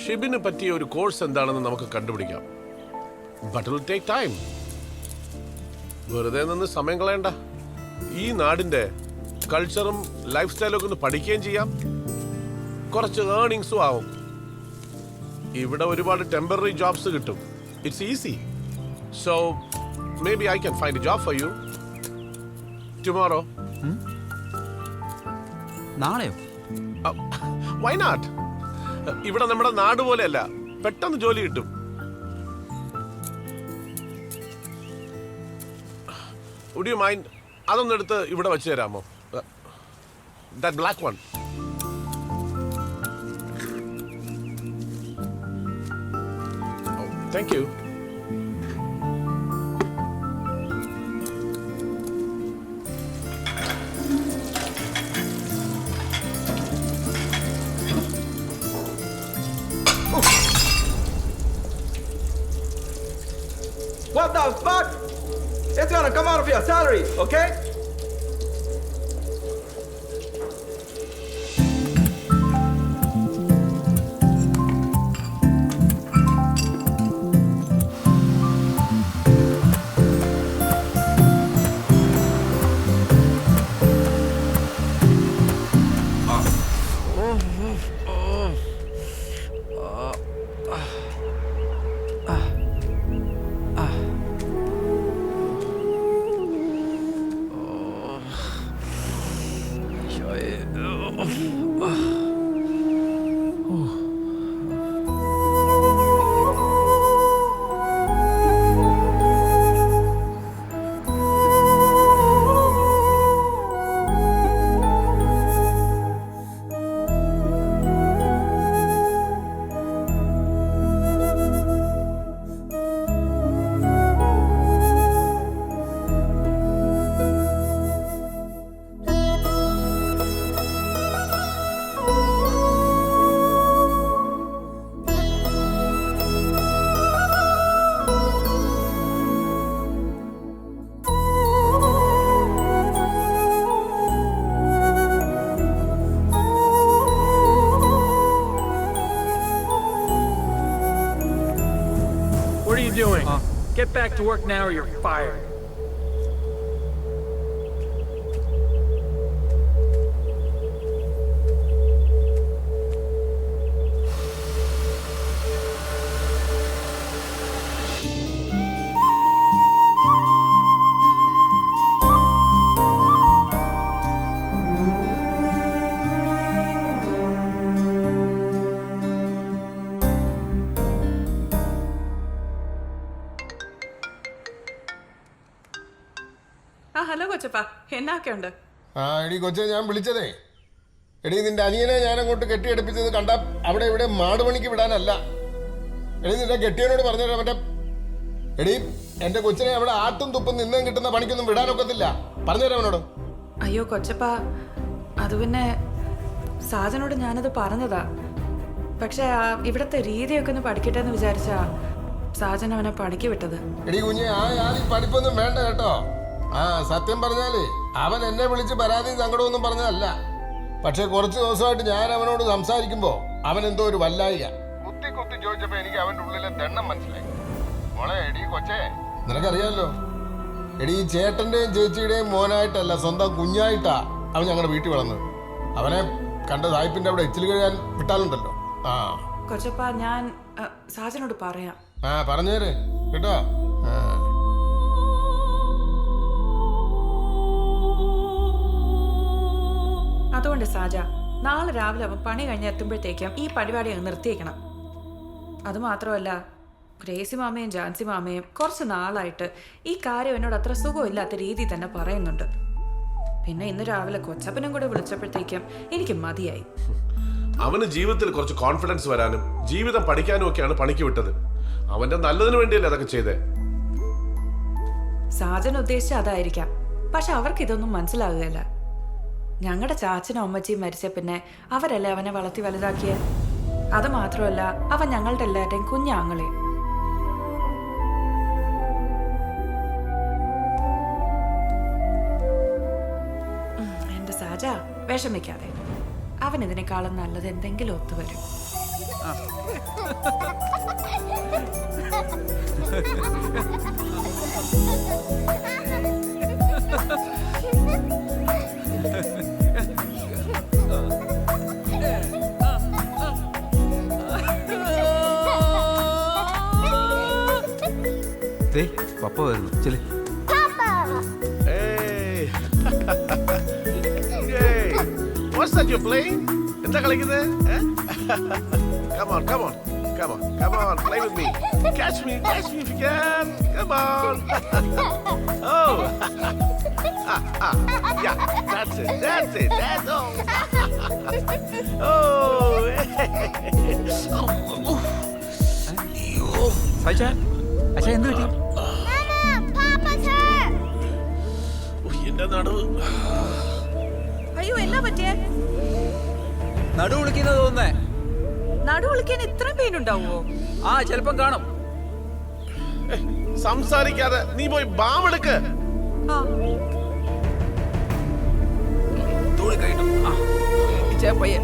ഷിബിന് പറ്റിയ ഒരു കോഴ്സ് എന്താണെന്ന് നമുക്ക് കണ്ടുപിടിക്കാം. But will take time. വെറുതെ നിന്ന് സമയം കളയണ്ട. ഈ നാടിന്റെ കൾച്ചറും ലൈഫ് സ്റ്റൈലും ഒക്കെ ഒന്ന് പഠിക്കുകയും ചെയ്യാം. കുറച്ച് ഏർണിങ്സും ആവും. ഇവിടെ ഒരുപാട് ടെമ്പററി ജോബ്സ് കിട്ടും. It's easy. So maybe I can find a job for you tomorrow. നാളെയോ? Why not? ഇവിടെ നമ്മുടെ നാട് പോലെയല്ല, പെട്ടെന്ന് ജോലി കിട്ടും. വുഡ് യു മൈൻഡ് അതൊന്നും എടുത്ത് ഇവിടെ വെച്ച് തരാമോ? That black one. Thank you. What the fuck? It's gonna come out of your salary, okay? What are you doing? Get back to work now or you're fired. Hello കൊച്ചപ്പ, എന്നാക്കെയുണ്ട്? എടി കൊച്ചെ, ഞാൻ വിളിച്ചതേ, എടി നിന്റെ അനിയനെ ഞാൻ അങ്ങോട്ട് കെട്ടിയെടുപ്പിച്ചത് കണ്ട അവിടെ ഇവിടെ മാടുപണിക്ക് വിടാനല്ല. എടി നിന്റെ കെട്ടിയനോട് പറഞ്ഞുതരാം, മറ്റേ എടി എന്റെ കൊച്ചിനെ അവിടെ ആട്ടും തുപ്പും നിന്നും കിട്ടുന്ന പണിക്കൊന്നും വിടാനൊക്കത്തില്ല. പറഞ്ഞുതരാം അവനോട്. അയ്യോ കൊച്ചപ്പ, അത് പിന്നെ സാജനോട് ഞാനത് പറഞ്ഞതാ. പക്ഷെ ഇവിടത്തെ രീതിയൊക്കെ ഒന്ന് പഠിക്കട്ടെ എന്ന് വിചാരിച്ചാ സാജൻ അവനെ പണിക്ക് വിട്ടത്. എടി കുഞ്ഞെ, ഈ പഠിപ്പൊന്നും വേണ്ട കേട്ടോ. സത്യം പറഞ്ഞാല് അവൻ എന്നെ വിളിച്ച് പരാതിയും സങ്കടമൊന്നും പറഞ്ഞതല്ല. പക്ഷെ കുറച്ച് ദിവസമായിട്ട് ഞാൻ അവനോട് സംസാരിക്കുമ്പോ അവൻ എന്തോ ഒരു വല്ലായിക കുത്തി കുത്തി ചോദിച്ചപ്പോ എനിക്ക് അവന്റെ ഉള്ളിലെ ദണ്ണം മനസ്സിലായി. മോളെ, എടി കൊച്ചേ, നിനക്കറിയാലോ, എടി ഈ ചേട്ടന്റെയും ചേച്ചിയുടെയും മോനായിട്ടല്ല, സ്വന്തം കുഞ്ഞായിട്ടാ അവൻ ഞങ്ങളുടെ വീട്ടിൽ വളർന്നത്. അവനെ കണ്ട സായിപ്പിന്റെ അവിടെ എച്ചിൽ കഴിയാൻ വിട്ടാലുണ്ടല്ലോ. കൊച്ചപ്പ, ഞാൻ സാജനോട് പറയാം. പറഞ്ഞേര് കേട്ടോ. അതുകൊണ്ട് സാജ, നാളെ രാവിലെ അവൻ പണി കഴിഞ്ഞെത്തുമ്പോഴത്തേക്കും ഈ പരിപാടി അങ്ങ് നിർത്തിയേക്കണം. അതുമാത്രമല്ല, ഗ്രേസി മാമയും ജാൻസി മാമയും കുറച്ച് നാളായിട്ട് ഈ കാര്യം എന്നോട് അത്ര സുഖമില്ലാത്ത രീതിയിൽ തന്നെ പറയുന്നുണ്ട്. പിന്നെ ഇന്ന് രാവിലെ കൊച്ചപ്പനും കൂടെ വിളിച്ചപ്പോഴത്തേക്കും എനിക്ക് മതിയായി. അവന് ജീവിതത്തിൽ കുറച്ച് കോൺഫിഡൻസ് വരാനും ജീവിതം പഠിക്കാനും ഒക്കെയാണ് പണിക്ക് വിട്ടത്. അവന്റെ നല്ലതിന് വേണ്ടിയല്ലേ അതൊക്കെ ചെയ്തേ. സാജൻ ഉദ്ദേശിച്ച അതായിരിക്കാം. പക്ഷെ അവർക്ക് ഇതൊന്നും മനസ്സിലാകുകയല്ല. ഞങ്ങളുടെ ചാച്ചനും അമ്മച്ചിയും മരിച്ച പിന്നെ അവരല്ലേ അവനെ വളർത്തി വലുതാക്കിയ. അത് മാത്രമല്ല, അവൻ ഞങ്ങളുടെ എല്ലാവരുടെയും കുഞ്ഞാങ്ങളെ. എന്റെ സാജ, വിഷമിക്കാതെ. അവൻ ഇതിനേക്കാളും നല്ലത് എന്തെങ്കിലും ഒത്തുവരും. ദേ പപ്പ വരുന്നു ചെല്. Hey. Hey. What's that you're playing? എന്താ കളിക്കുന്നത്? Come on, come on. Come on, come on, play with me. Catch me if you can. Come on. Oh. Yeah, that's it. That's all. Oh. സായിച്ചാ അച്ഛാ എന്ത് പറ്റി? എന്റെ നടുവ്. അയ്യോ എന്നാ പറ്റിയേ? നടു വിളിക്കുന്നത് തോന്നുന്നേ. നടു വിളിക്കാൻ ഇത്രയും പെയിൻ ഉണ്ടാവുമോ? ആ ചിലപ്പം കാണും. സംസാരിക്കാതെ നീ പോയി ബാം എടുക്ക്. ആ തൂളി കഴിഞ്ഞു. ആ പയ്യെ